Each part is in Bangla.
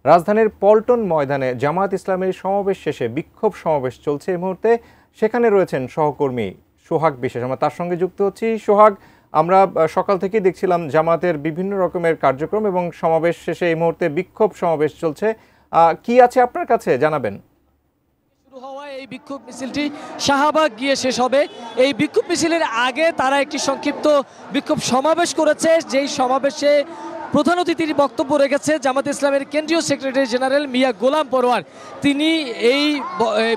রাজধানীর পল্টন ময়দানে জামায়াত ইসলামের সমাবেশ শেষে বিক্ষোভ সমাবেশ চলছে এই মুহূর্তে। সেখানে রয়েছেন সহকর্মী সোহাগ বিশেষ, আমরা তার সঙ্গে যুক্ত হচ্ছি। সোহাগ, আমরা সকাল থেকেই দেখছিলাম জামাতের বিভিন্ন রকমের কার্যক্রম এবং সমাবেশ শেষে এই মুহূর্তে বিক্ষোভ সমাবেশ চলছে। কি আছে আপনার কাছে জানাবেন? শুরু হওয়া এই বিক্ষোভ মিছিলটি শাহবাগ গিয়ে শেষ হবে। এই বিক্ষোভ মিছিলের আগে তারা একটি সংক্ষিপ্ত বিক্ষোভ সমাবেশ করেছে, যেই সমাবেশে প্রধান অতিথির বক্তব্য রেখেছে জামাত ইসলামের কেন্দ্রীয় সেক্রেটারি জেনারেল মিয়া গোলাম পরোয়ার। তিনি এই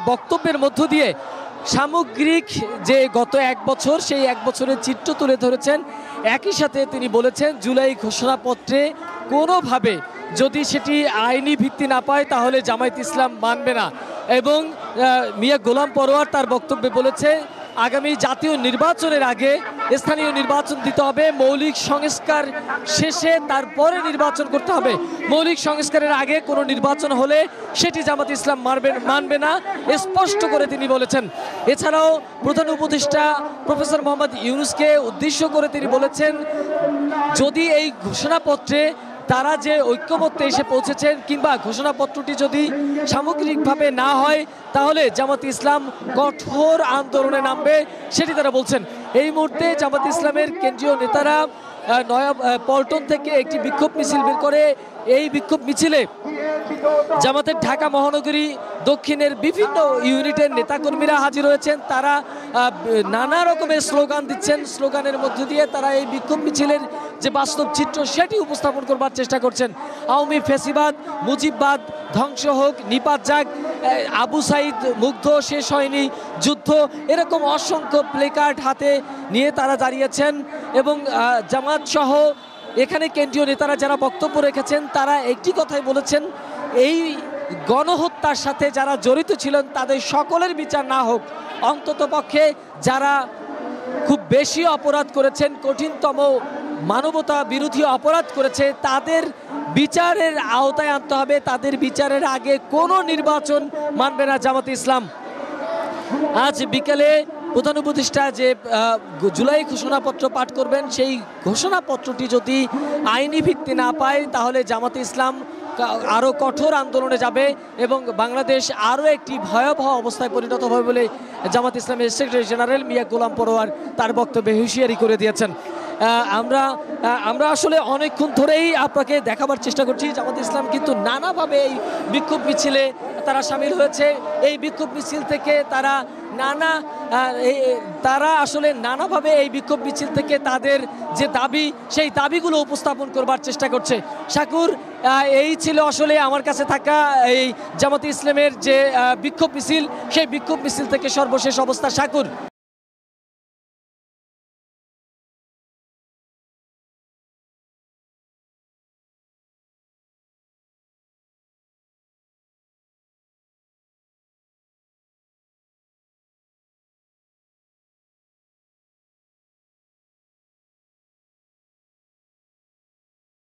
বক্তব্যের মধ্য দিয়ে সামগ্রিক যে গত এক বছর, সেই এক বছরের চিত্র তুলে ধরেছেন। একই সাথে তিনি বলেছেন জুলাই ঘোষণাপত্রে কোনোভাবে যদি সেটি আইনি ভিত্তি না পায় তাহলে জামায়াত ইসলাম মানবে না। এবং মিয়া গোলাম পরোয়ার তার বক্তব্যে বলেছে আগামী জাতীয় নির্বাচনের আগে স্থানীয় নির্বাচন দিতে হবে, মৌলিক সংস্কার শেষে তারপরে নির্বাচন করতে হবে। মৌলিক সংস্কারের আগে কোনো নির্বাচন হলে সেটি জামাত ইসলাম মানবে না, স্পষ্ট করে তিনি বলেছেন। এছাড়াও প্রধান উপদেষ্টা প্রফেসর মোহাম্মদ ইউনূসকে উদ্দেশ্য করে তিনি বলেছেন যদি এই ঘোষণাপত্রে তারা যে ঐক্যমত্যে এসে পৌঁছেছেন কিংবা ঘোষণাপত্রটি যদি সামগ্রিকভাবে না হয় তাহলে জামাত ইসলাম কঠোর আন্দোলনে নামবে, সেটি তারা বলছেন। এই মুহূর্তে জামাত ইসলামের কেন্দ্রীয় নেতারা পল্টন থেকে একটি বিক্ষোভ মিছিল বের করে। এই বিক্ষোভ মিছিলে জামাতের ঢাকা মহানগরী দক্ষিণের বিভিন্ন ইউনিটের নেতাকর্মীরা হাজির হয়েছেন। তারা নানা রকমের স্লোগান দিচ্ছেন। স্লোগানের মধ্য দিয়ে তারা এই বিক্ষোভ মিছিলের যে বাস্তব চিত্র সেটি উপস্থাপন করবার চেষ্টা করছেন। আওয়ামী ফ্যাসিবাদ, মুজিববাদ ধ্বংস হোক, নিপাত যাক, আবু সাইদ মুগ্ধ, শেষ হয়নি যুদ্ধ, এরকম অসংখ্য প্লেকার্ড হাতে নিয়ে তারা দাঁড়িয়েছেন। এবং জামাত সহ এখানে কেন্দ্রীয় নেতারা যারা বক্তব্য রেখেছেন তারা একটি কথাই বলেছেন, এই গণহত্যার সাথে যারা জড়িত ছিলেন তাদের সকলের বিচার না হোক, অন্তত পক্ষে যারা খুব বেশি অপরাধ করেছেন, কঠিনতম মানবতা বিরোধী অপরাধ করেছে, তাদের বিচারের আওতায় আনতে হবে। তাদের বিচারের আগে কোনো নির্বাচন মানবে না জামাত ইসলাম। আজ বিকেলে প্রধান উপদেষ্টা যে জুলাই ঘোষণাপত্র পাঠ করবেন, সেই ঘোষণাপত্রটি যদি আইনি ভিত্তি না পায় তাহলে জামাত ইসলাম আরও কঠোর আন্দোলনে যাবে এবং বাংলাদেশ আরও একটি ভয়াবহ অবস্থায় পরিণত হবে বলে জামাত ইসলামের সেক্রেটারি জেনারেল মিয়া গোলাম পরোয়ার তার বক্তব্যে হুঁশিয়ারি করে দিয়েছেন। আমরা আসলে অনেকক্ষণ ধরেই আপনাকে দেখাবার চেষ্টা করছি জামাত ইসলাম কিন্তু নানাভাবে এই বিক্ষোভ মিছিলে তারা সামিল হয়েছে। এই বিক্ষোভ মিছিল থেকে তারা আসলে নানাভাবে এই বিক্ষোভ মিছিল থেকে তাদের যে দাবি, সেই দাবিগুলো উপস্থাপন করবার চেষ্টা করছে। শাকুর, এই ছিল আসলে আমার কাছে থাকা এই জামাত ইসলামের যে বিক্ষোভ মিছিল, সেই বিক্ষোভ মিছিল থেকে সর্বশেষ অবস্থা। শাকুর।